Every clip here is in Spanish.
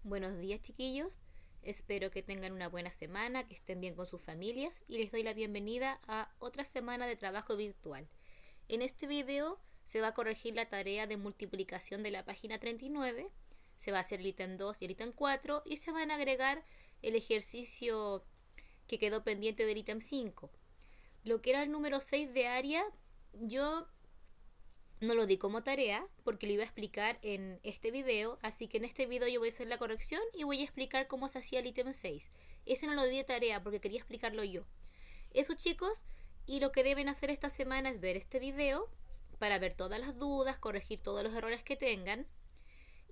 Buenos días, chiquillos. Espero que tengan una buena semana, que estén bien con sus familias y les doy la bienvenida a otra semana de trabajo virtual. En este video se va a corregir la tarea de multiplicación de la página 39, se va a hacer el ítem 2 y el ítem 4 y se van a agregar el ejercicio que quedó pendiente del ítem 5. Lo que era el número 6 de área, yo no lo di como tarea porque lo iba a explicar en este video, así que en este video yo voy a hacer la corrección y voy a explicar cómo se hacía el ítem 6. Ese no lo di de tarea porque quería explicarlo yo. Eso, chicos, y lo que deben hacer esta semana es ver este video para ver todas las dudas, corregir todos los errores que tengan.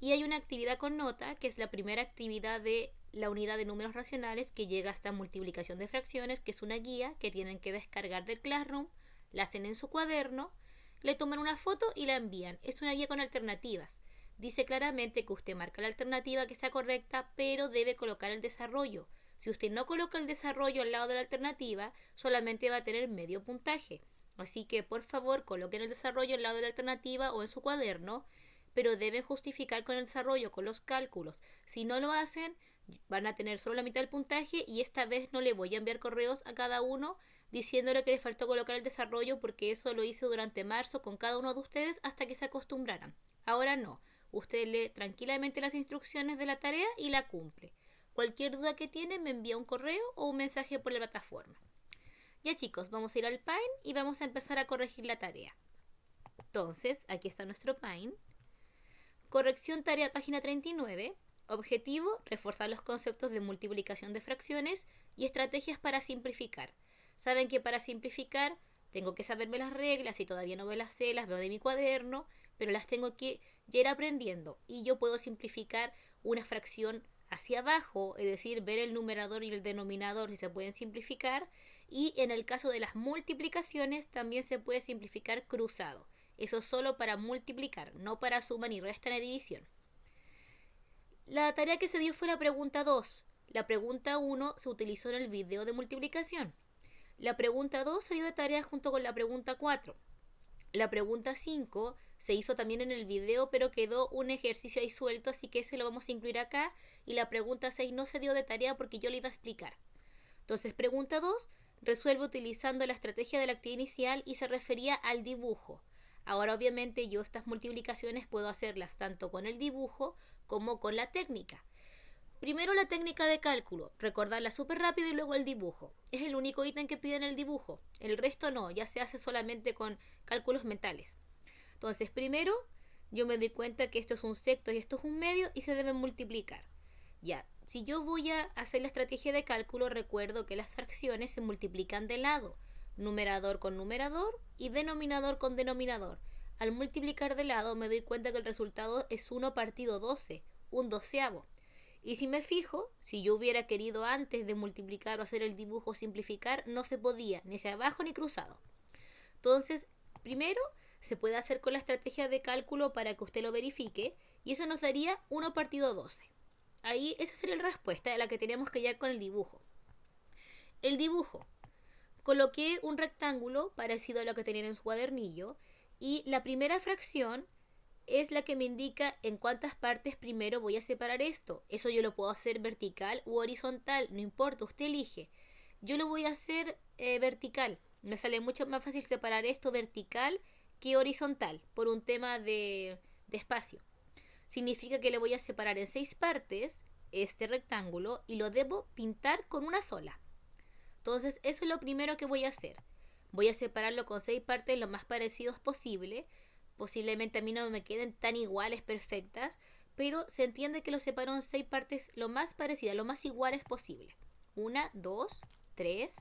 Y hay una actividad con nota, que es la primera actividad de la unidad de números racionales que llega hasta multiplicación de fracciones, que es una guía que tienen que descargar del Classroom, la hacen en su cuaderno, le toman una foto y la envían. Es una guía con alternativas. Dice claramente que usted marca la alternativa que sea correcta, pero debe colocar el desarrollo. Si usted no coloca el desarrollo al lado de la alternativa, solamente va a tener medio puntaje. Así que por favor coloquen el desarrollo al lado de la alternativa o en su cuaderno, pero deben justificar con el desarrollo, con los cálculos. Si no lo hacen, van a tener solo la mitad del puntaje y esta vez no le voy a enviar correos a cada uno diciéndole que le faltó colocar el desarrollo porque eso lo hice durante marzo con cada uno de ustedes hasta que se acostumbraran. Ahora no. Usted lee tranquilamente las instrucciones de la tarea y la cumple. Cualquier duda que tiene me envía un correo o un mensaje por la plataforma. Ya, chicos, vamos a ir al Paint y vamos a empezar a corregir la tarea. Entonces, aquí está nuestro Paint. Corrección tarea página 39. Objetivo, reforzar los conceptos de multiplicación de fracciones y estrategias para simplificar. Saben que para simplificar tengo que saberme las reglas y todavía no me las sé, las veo de mi cuaderno, pero las tengo que ir aprendiendo y yo puedo simplificar una fracción hacia abajo, es decir, ver el numerador y el denominador si se pueden simplificar, y en el caso de las multiplicaciones también se puede simplificar cruzado. Eso solo para multiplicar, no para suma ni resta ni división. La tarea que se dio fue la pregunta 2. La pregunta 1 se utilizó en el video de multiplicación. La pregunta 2 se dio de tarea junto con la pregunta 4. La pregunta 5 se hizo también en el video, pero quedó un ejercicio ahí suelto, así que ese lo vamos a incluir acá. Y la pregunta 6 no se dio de tarea porque yo le iba a explicar. Entonces, pregunta 2 resuelve utilizando la estrategia de la actividad inicial y se refería al dibujo. Ahora, obviamente, yo estas multiplicaciones puedo hacerlas tanto con el dibujo como con la técnica. Primero la técnica de cálculo, recordarla súper rápido y luego el dibujo. Es el único ítem que piden el dibujo. El resto no, ya se hace solamente con cálculos mentales. Entonces, primero yo me doy cuenta que esto es un sexto y esto es un medio y se deben multiplicar. Ya, si yo voy a hacer la estrategia de cálculo, recuerdo que las fracciones se multiplican de lado, numerador con numerador y denominador con denominador. Al multiplicar de lado me doy cuenta que el resultado es 1 partido 12, un doceavo. Y si me fijo, si yo hubiera querido antes de multiplicar o hacer el dibujo simplificar, no se podía, ni hacia abajo ni cruzado. Entonces, primero se puede hacer con la estrategia de cálculo para que usted lo verifique y eso nos daría 1 partido 12. Ahí esa sería la respuesta a la que teníamos que llegar con el dibujo. El dibujo. Coloqué un rectángulo parecido a lo que tenían en su cuadernillo y la primera fracción es la que me indica en cuántas partes primero voy a separar esto. Eso yo lo puedo hacer vertical u horizontal, no importa, usted elige. Yo lo voy a hacer vertical. Me sale mucho más fácil separar esto vertical que horizontal por un tema de espacio. Significa que le voy a separar en 6 partes este rectángulo y lo debo pintar con una sola. Entonces eso es lo primero que voy a hacer. Voy a separarlo con 6 partes lo más parecidos posible. Posiblemente a mí no me queden tan iguales, perfectas, pero se entiende que lo separo en 6 partes lo más parecidas, lo más iguales posible. 1, 2, 3,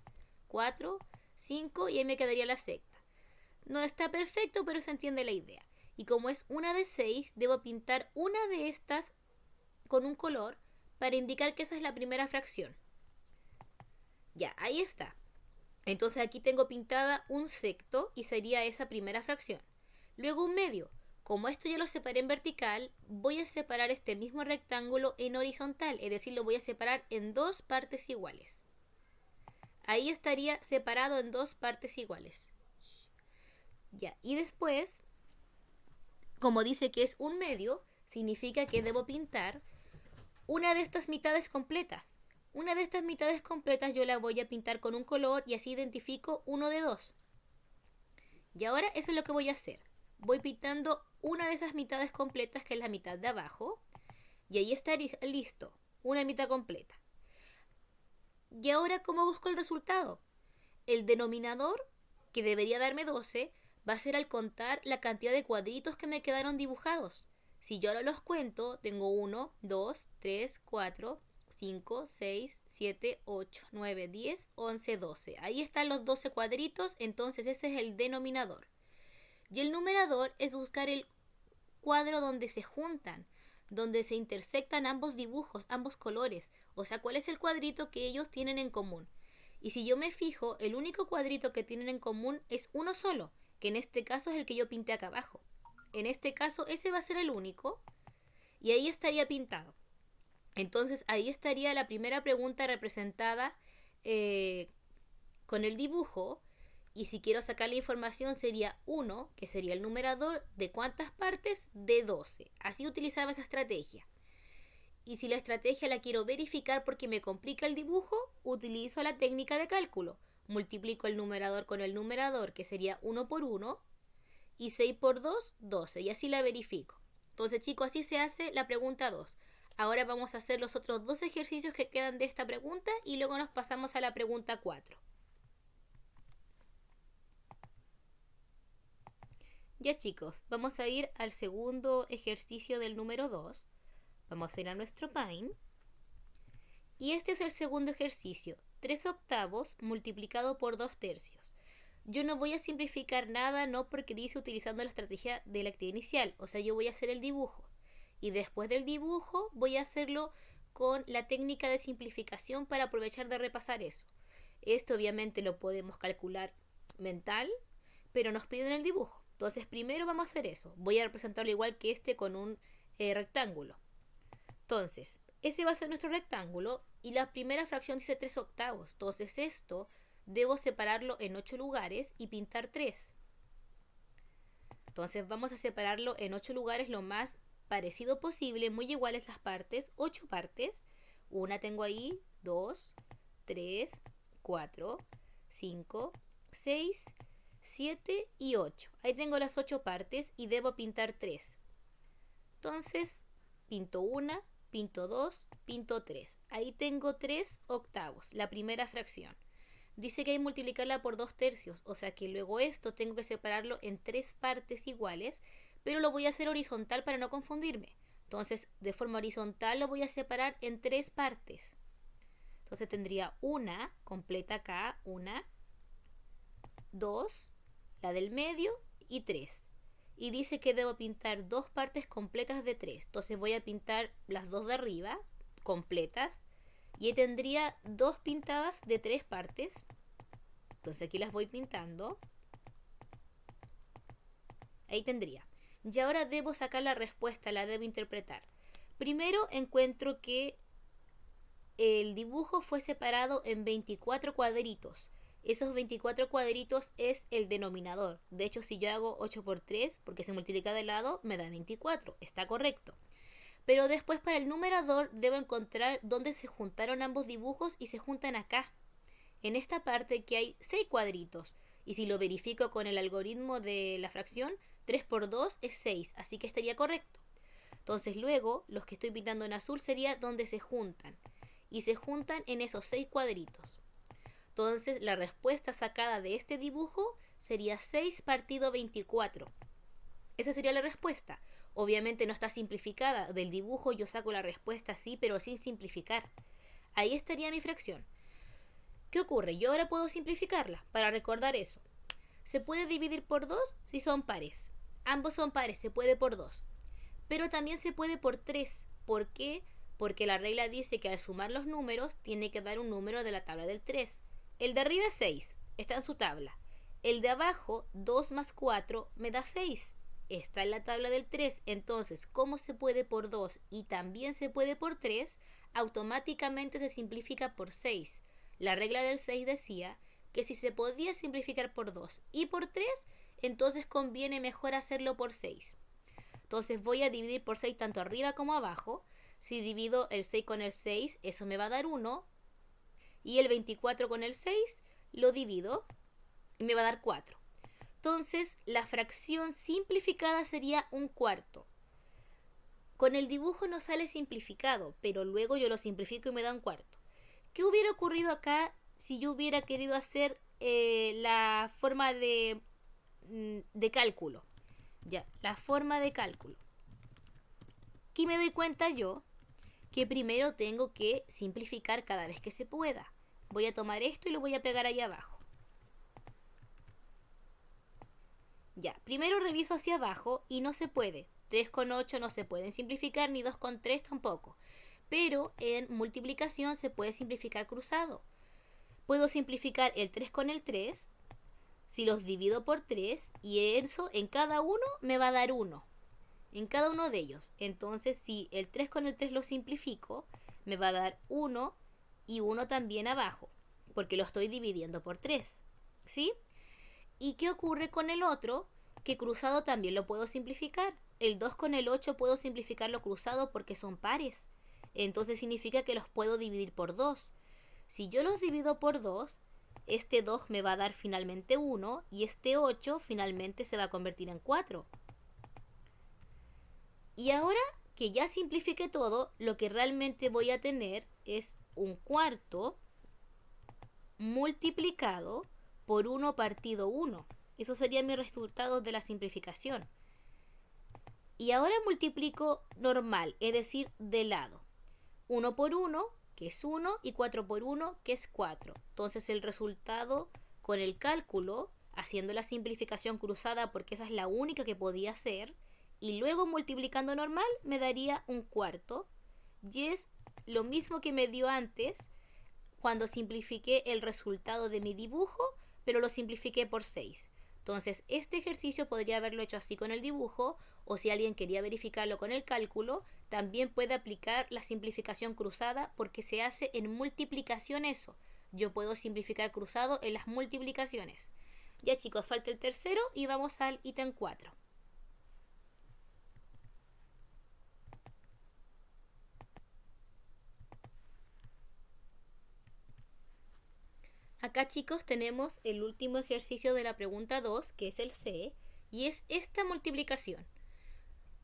4, 5 y ahí me quedaría la sexta. No está perfecto, pero se entiende la idea. Y como es una de 6, debo pintar una de estas con un color para indicar que esa es la primera fracción. Ya, ahí está. Entonces aquí tengo pintada un sexto y sería esa primera fracción. Luego un medio. Como esto ya lo separé en vertical, voy a separar este mismo rectángulo en horizontal, es decir, lo voy a separar en 2 partes iguales. Ahí estaría separado en 2 partes iguales. Ya, y después, como dice que es un medio, significa que debo pintar una de estas mitades completas. Una de estas mitades completas yo la voy a pintar con un color y así identifico uno de dos. Y ahora eso es lo que voy a hacer. Voy pintando una de esas mitades completas, que es la mitad de abajo, y ahí está listo, una mitad completa. Y ahora, ¿cómo busco el resultado? El denominador, que debería darme 12, va a ser al contar la cantidad de cuadritos que me quedaron dibujados. Si yo ahora los cuento, tengo 1, 2, 3, 4, 5, 6, 7, 8, 9, 10, 11, 12. Ahí están los 12 cuadritos, entonces ese es el denominador. Y el numerador es buscar el cuadro donde se juntan, donde se intersectan ambos dibujos, ambos colores. O sea, ¿cuál es el cuadrito que ellos tienen en común? Y si yo me fijo, el único cuadrito que tienen en común es uno solo, que en este caso es el que yo pinté acá abajo. En este caso ese va a ser el único y ahí estaría pintado. Entonces ahí estaría la primera pregunta representada con el dibujo. Y si quiero sacar la información sería 1, que sería el numerador, ¿de cuántas partes? De 12. Así utilizaba esa estrategia. Y si la estrategia la quiero verificar porque me complica el dibujo, utilizo la técnica de cálculo. Multiplico el numerador con el numerador, que sería 1 por 1, y 6 por 2, 12. Y así la verifico. Entonces, chicos, así se hace la pregunta 2. Ahora vamos a hacer los otros dos ejercicios que quedan de esta pregunta y luego nos pasamos a la pregunta 4. Ya, chicos, vamos a ir al segundo ejercicio del número 2. Vamos a ir a nuestro Paint. Y este es el segundo ejercicio. 3 octavos multiplicado por 2 tercios. Yo no voy a simplificar nada, no, porque dice utilizando la estrategia de la actividad inicial. O sea, yo voy a hacer el dibujo. Y después del dibujo voy a hacerlo con la técnica de simplificación para aprovechar de repasar eso. Esto obviamente lo podemos calcular mental, pero nos piden el dibujo. Entonces primero vamos a hacer eso. Voy a representarlo igual que este con un rectángulo. Entonces, ese va a ser nuestro rectángulo y la primera fracción dice 3 octavos. Entonces esto debo separarlo en 8 lugares y pintar 3. Entonces vamos a separarlo en 8 lugares lo más parecido posible, muy iguales las partes, 8 partes. Una tengo ahí, 2, 3, 4, 5, 6, 7 y 8. Ahí tengo las 8 partes y debo pintar 3. Entonces, pinto una, pinto 2, pinto 3. Ahí tengo 3 octavos, la primera fracción. Dice que hay que multiplicarla por 2 tercios, o sea que luego esto tengo que separarlo en 3 partes iguales, pero lo voy a hacer horizontal para no confundirme. Entonces, de forma horizontal lo voy a separar en 3 partes. Entonces tendría una completa acá, una, 2, la del medio y 3. Y dice que debo pintar 2 partes completas de 3. Entonces voy a pintar las 2 de arriba, completas. Y ahí tendría 2 pintadas de 3 partes. Entonces aquí las voy pintando. Ahí tendría. Y ahora debo sacar la respuesta, la debo interpretar. Primero encuentro que el dibujo fue separado en 24 cuadritos. Esos 24 cuadritos es el denominador. De hecho, si yo hago 8 por 3, porque se multiplica de lado, me da 24. Está correcto. Pero después para el numerador debo encontrar dónde se juntaron ambos dibujos y se juntan acá. En esta parte que hay 6 cuadritos. Y si lo verifico con el algoritmo de la fracción, 3 por 2 es 6. Así que estaría correcto. Entonces luego, los que estoy pintando en azul sería donde se juntan. Y se juntan en esos 6 cuadritos. Entonces la respuesta sacada de este dibujo sería 6 partido 24. Esa sería la respuesta. Obviamente no está simplificada. Del dibujo yo saco la respuesta así, pero sin simplificar. Ahí estaría mi fracción. ¿Qué ocurre? Yo ahora puedo simplificarla para recordar eso. Se puede dividir por 2 si son pares. Ambos son pares, se puede por 2. Pero también se puede por 3. ¿Por qué? Porque la regla dice que al sumar los números tiene que dar un número de la tabla del 3. El de arriba es 6, está en su tabla. El de abajo, 2 más 4, me da 6. Está en la tabla del 3. Entonces, como se puede por 2 y también se puede por 3, automáticamente se simplifica por 6. La regla del 6 decía que si se podía simplificar por 2 y por 3, entonces conviene mejor hacerlo por 6. Entonces voy a dividir por 6 tanto arriba como abajo. Si divido el 6 con el 6, eso me va a dar 1. Y el 24 con el 6 lo divido y me va a dar 4. Entonces, la fracción simplificada sería 1/4. Con el dibujo no sale simplificado, pero luego yo lo simplifico y me da 1/4. ¿Qué hubiera ocurrido acá si yo hubiera querido hacer la forma de cálculo? Ya, la forma de cálculo. Aquí me doy cuenta yo que primero tengo que simplificar cada vez que se pueda. Voy a tomar esto y lo voy a pegar ahí abajo. Ya, primero reviso hacia abajo y no se puede. 3 con 8 no se pueden simplificar, ni 2 con 3 tampoco. Pero en multiplicación se puede simplificar cruzado. Puedo simplificar el 3 con el 3, si los divido por 3, y eso en cada uno me va a dar 1. En cada uno de ellos. Entonces, si el 3 con el 3 lo simplifico, me va a dar 1 y 1 también abajo, porque lo estoy dividiendo por 3. ¿Sí? ¿Y qué ocurre con el otro? Que cruzado también lo puedo simplificar. El 2 con el 8 puedo simplificarlo cruzado porque son pares. Entonces significa que los puedo dividir por 2. Si yo los divido por 2, este 2 me va a dar finalmente 1 y este 8 finalmente se va a convertir en 4. Y ahora que ya simplifiqué todo, lo que realmente voy a tener es 1/4 multiplicado por 1 partido 1. Eso sería mi resultado de la simplificación. Y ahora multiplico normal, es decir, de lado. 1 por 1, que es 1, y 4 por 1, que es 4. Entonces el resultado con el cálculo, haciendo la simplificación cruzada porque esa es la única que podía hacer, y luego multiplicando normal me daría 1/4. Y es lo mismo que me dio antes cuando simplifiqué el resultado de mi dibujo, pero lo simplifiqué por 6. Entonces, este ejercicio podría haberlo hecho así con el dibujo, o si alguien quería verificarlo con el cálculo, también puede aplicar la simplificación cruzada porque se hace en multiplicación eso. Yo puedo simplificar cruzado en las multiplicaciones. Ya chicos, falta el tercero y vamos al ítem 4. Acá chicos tenemos el último ejercicio de la pregunta 2, que es el C, y es esta multiplicación.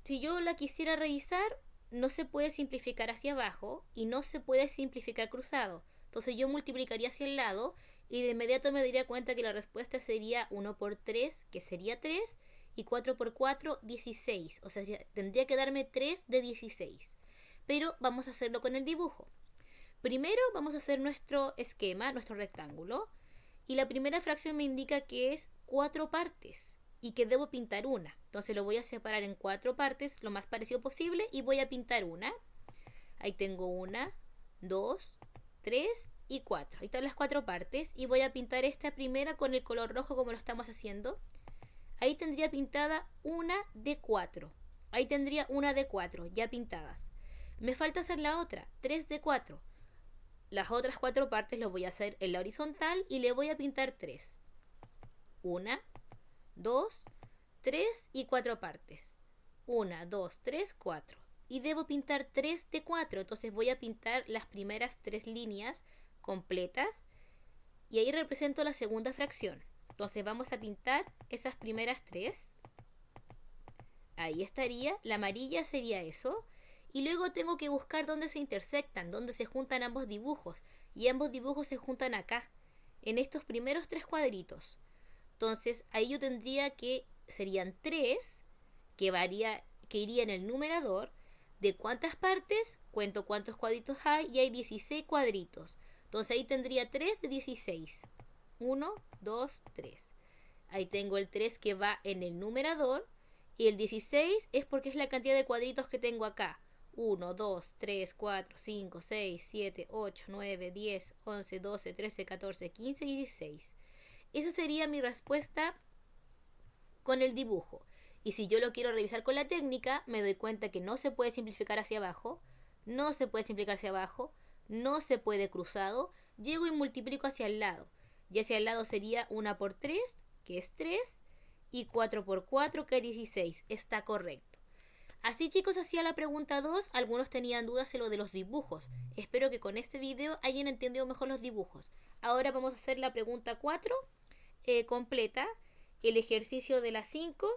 Si yo la quisiera revisar, no se puede simplificar hacia abajo y no se puede simplificar cruzado. Entonces yo multiplicaría hacia el lado y de inmediato me daría cuenta que la respuesta sería 1 por 3, que sería 3, y 4 por 4, 16. O sea, tendría que darme 3 de 16. Pero vamos a hacerlo con el dibujo. Primero vamos a hacer nuestro esquema, nuestro rectángulo, y la primera fracción me indica que es 4 partes y que debo pintar una. Entonces lo voy a separar en 4 partes lo más parecido posible y voy a pintar una. Ahí tengo 1, 2, 3 y 4. Ahí están las 4 partes y voy a pintar esta primera con el color rojo como lo estamos haciendo. Ahí tendría pintada una de 4. Ahí tendría una de 4 ya pintadas. Me falta hacer la otra, 3 de 4. Las otras 4 partes lo voy a hacer en la horizontal y le voy a pintar 3. 1, 2, 3 y 4 partes. 1, 2, 3, 4. Y debo pintar 3 de 4. Entonces voy a pintar las primeras 3 líneas completas. Y ahí represento la segunda fracción. Entonces vamos a pintar esas primeras 3. Ahí estaría. La amarilla sería eso. Y luego tengo que buscar dónde se intersectan, dónde se juntan ambos dibujos. Y ambos dibujos se juntan acá, en estos primeros 3 cuadritos. Entonces ahí yo tendría que, serían 3, que iría en el numerador. ¿De cuántas partes? Cuento cuántos cuadritos hay y hay 16 cuadritos. Entonces ahí tendría 3 de 16. 1, 2, 3. Ahí tengo el 3 que va en el numerador. Y el 16 es porque es la cantidad de cuadritos que tengo acá. 1, 2, 3, 4, 5, 6, 7, 8, 9, 10, 11, 12, 13, 14, 15 y 16. Esa sería mi respuesta con el dibujo. Y si yo lo quiero revisar con la técnica, me doy cuenta que no se puede simplificar hacia abajo, no se puede simplificar hacia abajo, no se puede cruzado. Llego y multiplico hacia el lado. Y hacia el lado sería 1 por 3, que es 3, y 4 por 4, que es 16. Está correcto. Así, chicos, hacía la pregunta 2. Algunos tenían dudas en lo de los dibujos. Espero que con este video hayan entendido mejor los dibujos. Ahora vamos a hacer la pregunta 4 completa, el ejercicio de la 5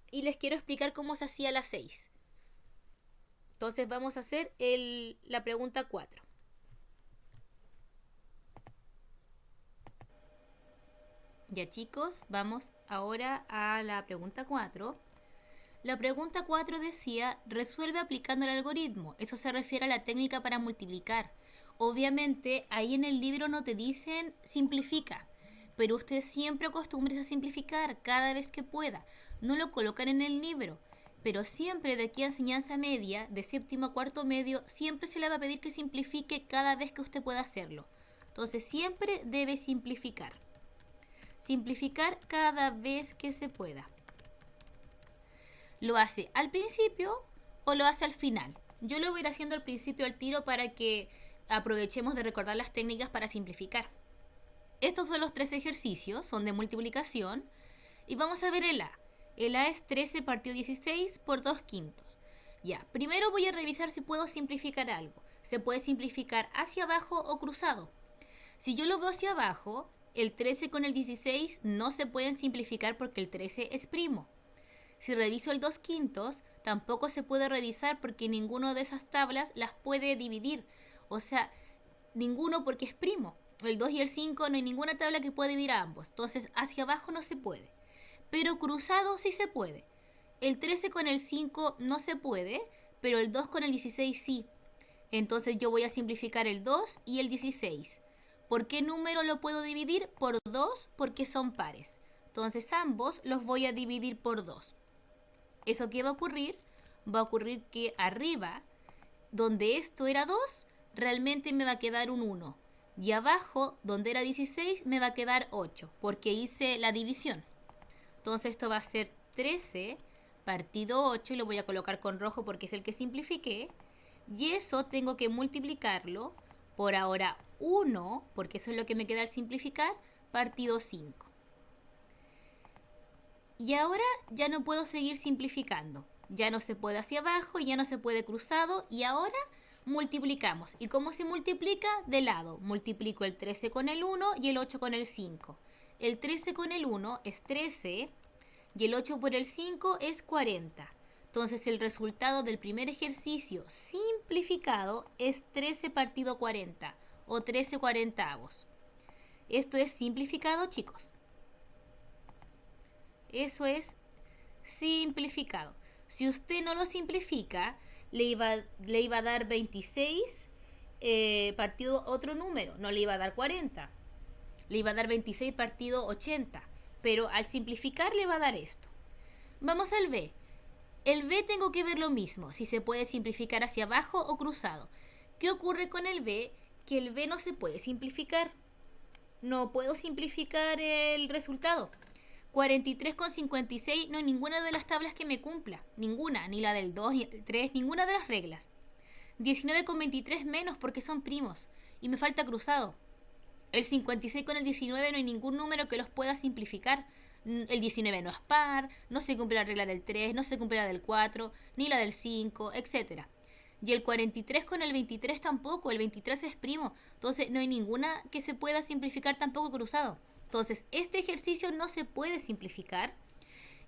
y les quiero explicar cómo se hacía la 6. Entonces vamos a hacer la pregunta 4. Ya, chicos, vamos ahora a la pregunta 4. La pregunta 4 decía, resuelve aplicando el algoritmo. Eso se refiere a la técnica para multiplicar. Obviamente, ahí en el libro no te dicen simplifica, pero usted siempre acostúmbrese a simplificar cada vez que pueda. No lo colocan en el libro, pero siempre de aquí a enseñanza media, de séptimo a cuarto medio, siempre se le va a pedir que simplifique cada vez que usted pueda hacerlo. Entonces, siempre debe simplificar. Simplificar cada vez que se pueda. ¿Lo hace al principio o lo hace al final? Yo lo voy a ir haciendo al principio al tiro para que aprovechemos de recordar las técnicas para simplificar. Estos son los 3 ejercicios, son de multiplicación. Y vamos a ver el A. El A es 13 partido 16 por 2/5. Ya, primero voy a revisar si puedo simplificar algo. Se puede simplificar hacia abajo o cruzado. Si yo lo veo hacia abajo, el 13 con el 16 no se pueden simplificar porque el 13 es primo. Si reviso el 2/5, tampoco se puede revisar porque ninguno de esas tablas las puede dividir. O sea, ninguno porque es primo. El 2 y el 5 no hay ninguna tabla que pueda dividir a ambos. Entonces, hacia abajo no se puede. Pero cruzado sí se puede. El 13 con el 5 no se puede, pero el 2 con el 16 sí. Entonces yo voy a simplificar el 2 y el 16. ¿Por qué número lo puedo dividir? Por 2, porque son pares. Entonces ambos los voy a dividir por 2. ¿Eso qué va a ocurrir? Va a ocurrir que arriba, donde esto era 2, realmente me va a quedar un 1. Y abajo, donde era 16, me va a quedar 8, porque hice la división. Entonces esto va a ser 13 partido 8, y lo voy a colocar con rojo porque es el que simplifiqué. Y eso tengo que multiplicarlo por ahora 1, porque eso es lo que me queda al simplificar, partido 5. Y ahora ya no puedo seguir simplificando. Ya no se puede hacia abajo, ya no se puede cruzado, y ahora multiplicamos. ¿Y cómo se multiplica? De lado. Multiplico el 13 con el 1 y el 8 con el 5. El 13 con el 1 es 13 y el 8 por el 5 es 40. Entonces el resultado del primer ejercicio simplificado es 13 partido 40 o 13 cuarentavos. Esto es simplificado, chicos. Eso es simplificado. Si usted no lo simplifica, le iba a dar 26 partido otro número, no le iba a dar 40. Le iba a dar 26 partido 80, pero al simplificar le va a dar esto. Vamos al B. El B tengo que ver lo mismo, si se puede simplificar hacia abajo o cruzado. ¿Qué ocurre con el B? Que el B no se puede simplificar. No puedo simplificar el resultado. 43 con 56 no hay ninguna de las tablas que me cumpla. Ninguna, ni la del 2 ni el 3, ninguna de las reglas. 19 con 23 menos porque son primos. Y me falta cruzado. El 56 con el 19 no hay ningún número que los pueda simplificar. El 19 no es par, no se cumple la regla del 3, no se cumple la del 4, ni la del 5, etc. Y el 43 con el 23 tampoco, el 23 es primo. Entonces no hay ninguna que se pueda simplificar tampoco cruzado. Entonces este ejercicio no se puede simplificar.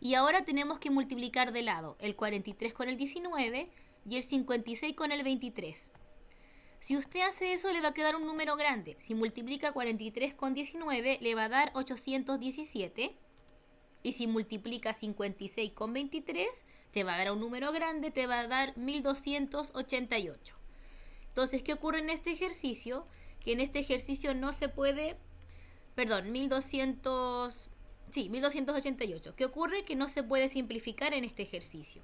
Y ahora tenemos que multiplicar de lado el 43 con el 19 y el 56 con el 23. Si usted hace eso le va a quedar un número grande. Si multiplica 43 con 19 le va a dar 817. Y si multiplica 56 con 23 te va a dar un número grande, te va a dar 1288. Entonces, ¿qué ocurre en este ejercicio? Que en este ejercicio no se puede... Perdón, 1288. ¿Qué ocurre? Que no se puede simplificar en este ejercicio.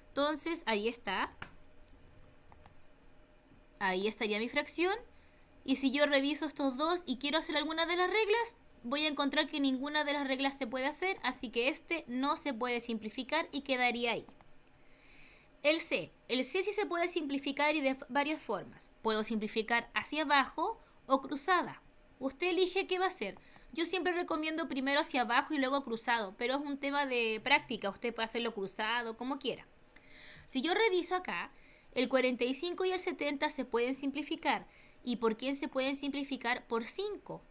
Entonces, ahí está. Ahí estaría mi fracción. Y si yo reviso estos dos y quiero hacer alguna de las reglas, voy a encontrar que ninguna de las reglas se puede hacer, así que este no se puede simplificar y quedaría ahí. El C sí se puede simplificar y de varias formas. Puedo simplificar hacia abajo o cruzada. Usted elige qué va a hacer. Yo siempre recomiendo primero hacia abajo y luego cruzado, pero es un tema de práctica. Usted puede hacerlo cruzado, como quiera. Si yo reviso acá, el 45 y el 70 se pueden simplificar. ¿Y por quién se pueden simplificar? Por 5.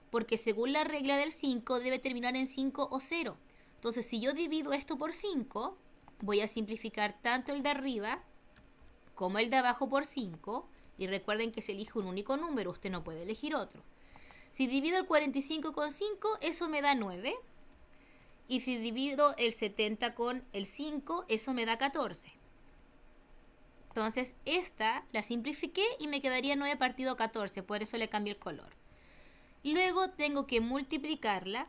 Porque según la regla del 5 debe terminar en 5 o 0. Entonces, si yo divido esto por 5, voy a simplificar tanto el de arriba como el de abajo por 5. Y recuerden que se elige un único número, usted no puede elegir otro. Si divido el 45 con 5, eso me da 9. Y si divido el 70 con el 5, eso me da 14. Entonces, esta la simplifiqué y me quedaría 9 partido 14, por eso le cambié el color. Luego tengo que multiplicarla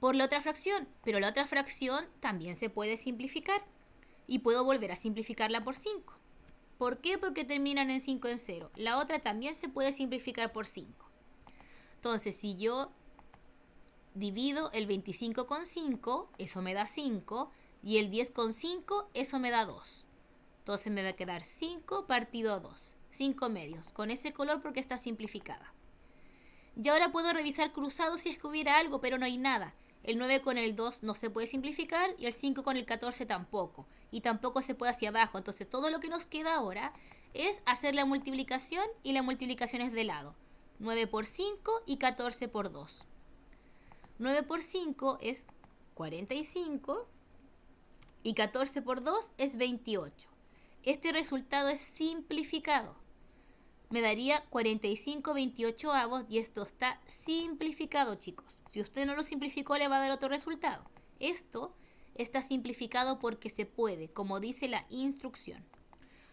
por la otra fracción, pero la otra fracción también se puede simplificar. Y puedo volver a simplificarla por 5. ¿Por qué? Porque terminan en 5 en 0. La otra también se puede simplificar por 5. Entonces, si yo divido el 25 con 5, eso me da 5. Y el 10 con 5, eso me da 2. Entonces me va a quedar 5 partido 2. 5 medios. Con ese color porque está simplificada. Y ahora puedo revisar cruzado si es que hubiera algo, pero no hay nada. El 9 con el 2 no se puede simplificar y el 5 con el 14 tampoco. Y tampoco se puede hacia abajo. Entonces todo lo que nos queda ahora es hacer la multiplicación y la multiplicación es de lado. 9 por 5 y 14 por 2. 9 por 5 es 45 y 14 por 2 es 28. Este resultado es simplificado. Me daría 45/28 y esto está simplificado, chicos. Si usted no lo simplificó, le va a dar otro resultado. Esto está simplificado porque se puede, como dice la instrucción.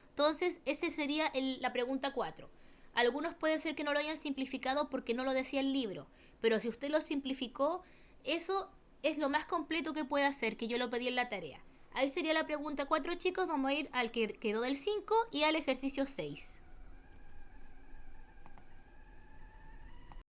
Entonces, esa sería la pregunta 4. Algunos pueden ser que no lo hayan simplificado porque no lo decía el libro, pero si usted lo simplificó, eso es lo más completo que puede hacer, que yo lo pedí en la tarea. Ahí sería la pregunta 4, chicos. Vamos a ir al que quedó del 5 y al ejercicio 6.